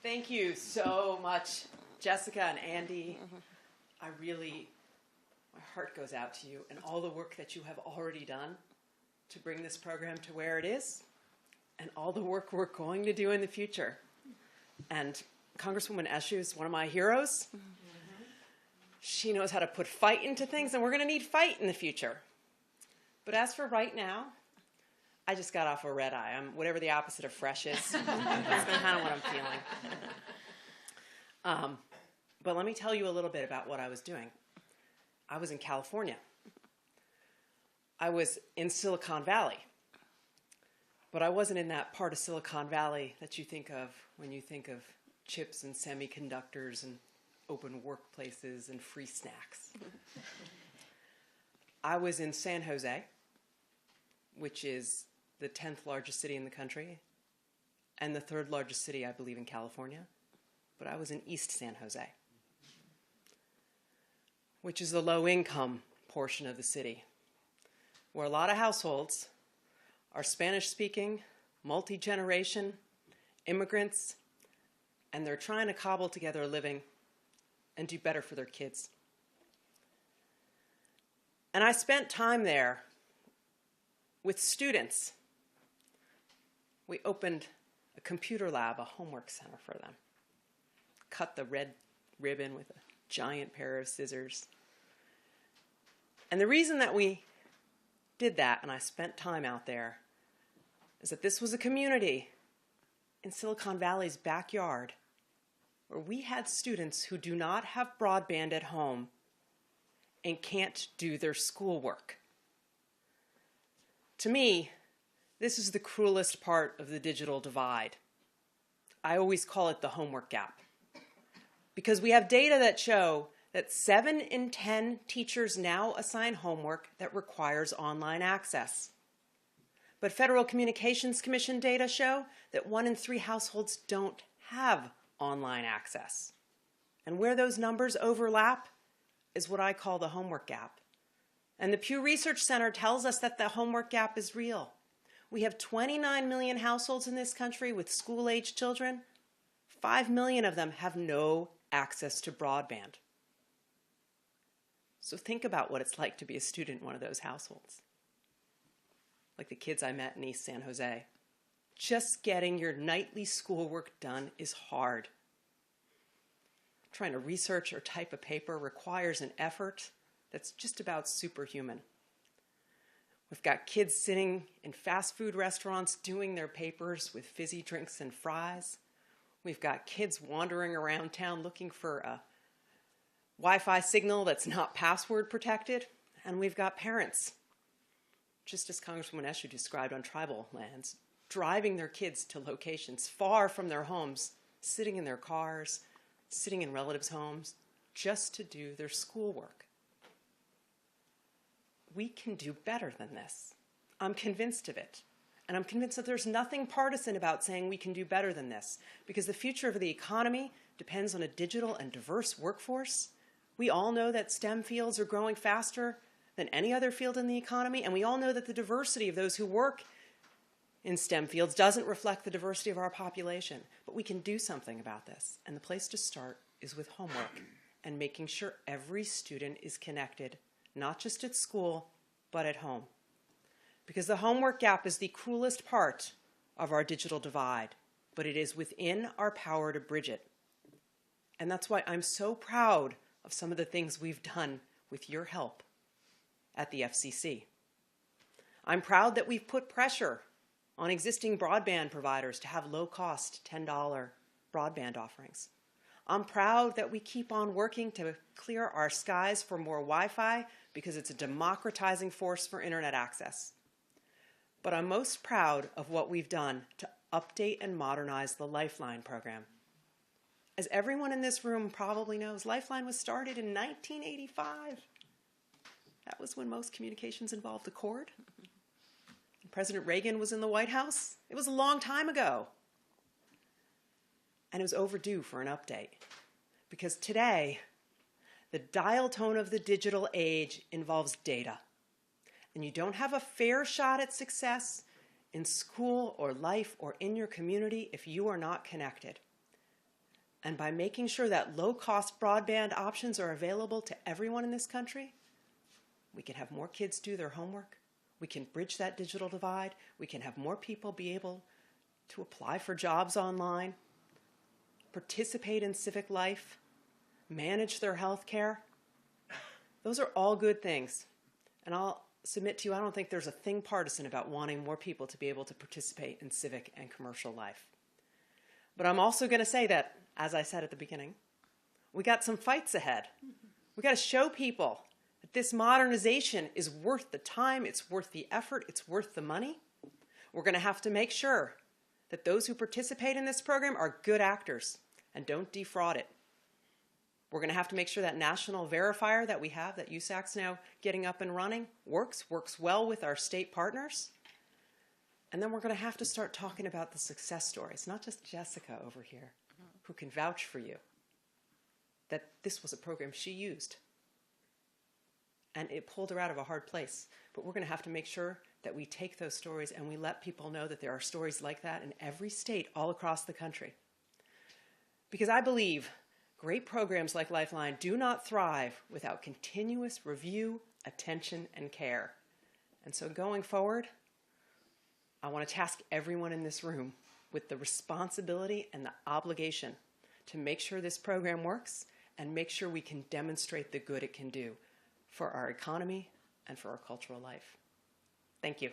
Thank you so much, Jessica and Andy. My heart goes out to you and all the work that you have already done to bring this program to where it is, and all the work we're going to do in the future. And Congresswoman Eshoo is one of my heroes. She knows how to put fight into things, and we're going to need fight in the future. But as for right now, I just got off a red eye. I'm whatever the opposite of fresh is. That's kind of what I'm feeling. But let me tell you a little bit about what I was doing. I was in California. I was in Silicon Valley. But I wasn't in that part of Silicon Valley that you think of when you think of chips and semiconductors and open workplaces and free snacks. I was in San Jose, which is the 10th largest city in the country and the 3rd largest city, I believe, in California. But I was in East San Jose, which is the low-income portion of the city, where a lot of households are Spanish-speaking, multi-generation immigrants, and they're trying to cobble together a living and do better for their kids. And I spent time there with students. We opened a computer lab, a homework center for them. Cut the red ribbon with a giant pair of scissors. And the reason that we did that, and I spent time out there, is that this was a community in Silicon Valley's backyard where we had students who do not have broadband at home and can't do their schoolwork. To me, this is the cruelest part of the digital divide. I always call it the homework gap, because we have data that show that 7 in 10 teachers now assign homework that requires online access. But Federal Communications Commission data show that 1 in 3 households don't have online access. And where those numbers overlap is what I call the homework gap. And the Pew Research Center tells us that the homework gap is real. We have 29 million households in this country with school-age children. 5 million of them have no access to broadband. So think about what it's like to be a student in one of those households. Like the kids I met in East San Jose. Just getting your nightly schoolwork done is hard. Trying to research or type a paper requires an effort that's just about superhuman. We've got kids sitting in fast food restaurants doing their papers with fizzy drinks and fries. We've got kids wandering around town looking for a Wi-Fi signal that's not password protected. And we've got parents, just as Congresswoman Eshoo described on tribal lands, driving their kids to locations far from their homes, sitting in their cars, sitting in relatives' homes, just to do their schoolwork. We can do better than this. I'm convinced of it. And I'm convinced that there's nothing partisan about saying we can do better than this, because the future of the economy depends on a digital and diverse workforce. We all know that STEM fields are growing faster than any other field in the economy, and we all know that the diversity of those who work in STEM fields doesn't reflect the diversity of our population. But we can do something about this, and the place to start is with homework and making sure every student is connected, not just at school, but at home. Because the homework gap is the cruelest part of our digital divide, but it is within our power to bridge it. And that's why I'm so proud of some of the things we've done with your help at the FCC. I'm proud that we've put pressure on existing broadband providers to have low-cost $10 broadband offerings. I'm proud that we keep on working to clear our skies for more Wi-Fi because it's a democratizing force for internet access. But I'm most proud of what we've done to update and modernize the Lifeline program. As everyone in this room probably knows, Lifeline was started in 1985. That was when most communications involved a cord. President Reagan was in the White House. It was a long time ago. And it was overdue for an update. Because today, the dial tone of the digital age involves data. And you don't have a fair shot at success in school or life or in your community if you are not connected. And by making sure that low-cost broadband options are available to everyone in this country, we can have more kids do their homework. We can bridge that digital divide. We can have more people be able to apply for jobs online, participate in civic life, manage their health care. Those are all good things. And I'll submit to you, I don't think there's a thing partisan about wanting more people to be able to participate in civic and commercial life. But I'm also going to say that, as I said at the beginning, we got some fights ahead. We got to show people that this modernization is worth the time, it's worth the effort, it's worth the money. We're going to have to make sure that those who participate in this program are good actors and don't defraud it. We're going to have to make sure that national verifier that we have, that USAC's now getting up and running, works well with our state partners. And then we're going to have to start talking about the success stories, not just Jessica over here, who can vouch for you that this was a program she used. And it pulled her out of a hard place. But we're going to have to make sure that we take those stories and we let people know that there are stories like that in every state all across the country. Because I believe great programs like Lifeline do not thrive without continuous review, attention, and care. And so going forward, I want to task everyone in this room with the responsibility and the obligation to make sure this program works and make sure we can demonstrate the good it can do for our economy and for our cultural life. Thank you.